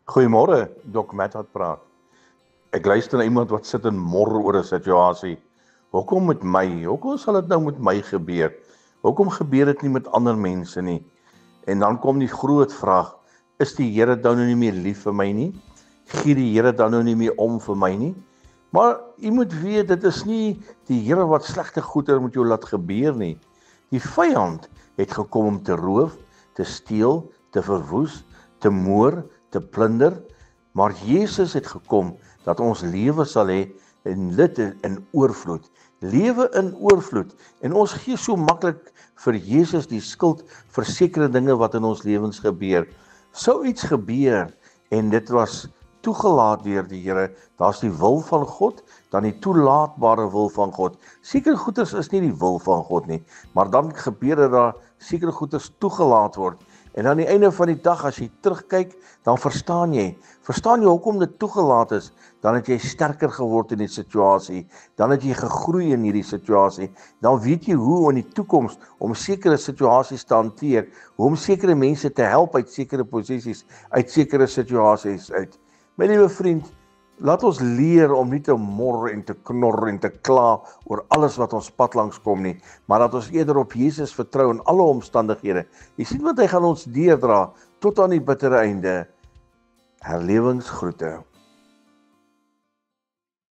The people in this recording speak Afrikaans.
Goeiemôre, Dok Matt wat praat. Ek luister na iemand wat sit en mor oor 'n situasie. Hoekom met my? Hoekom sal dit nou met my gebeur? Hoekom gebeur dit nie met ander mense nie? En dan kom die groot vraag: is die Here dan nou nie meer lief vir my nie? Gee die Here dan nou nie meer om vir my nie? Maar jy moet weet, dit is nie die Here wat slegte goeie met jou laat gebeur nie. Die vyand het gekom om te roof, te steel, te verwoes, te moor, te plunder, maar Jesus het gekom dat ons lewe sal hê en dit in oorvloed. Lewe in oorvloed. En ons gee so maklik vir Jesus die skuld vir sekere dinge wat in ons lewens gebeur. Sou iets gebeur en dit was toegelaat deur die Here, daar's die wil van God, dan die toelaatbare wil van God. Sekere goeders is nie die wil van God nie, maar dan gebeur dit daar sekere goeders toegelaat word. En aan die einde van die dag, as jy terugkyk, dan verstaan jy hoekom dit toegelaat is, dan het jy sterker geword in die situasie, dan het jy gegroei in hierdie situasie, dan weet jy hoe in die toekoms om sekere situasies te hanteer, hoe om sekere mense te help uit sekere posisies, uit sekere situasies uit. My liewe vriend, laat ons leer om nie te mor en te knor en te kla oor alles wat ons pad langs kom nie, maar dat ons eerder op Jesus vertrou in alle omstandighede. Jy sien wat hy gaan ons deurdra tot aan die bittere einde. Herlewingsgroete.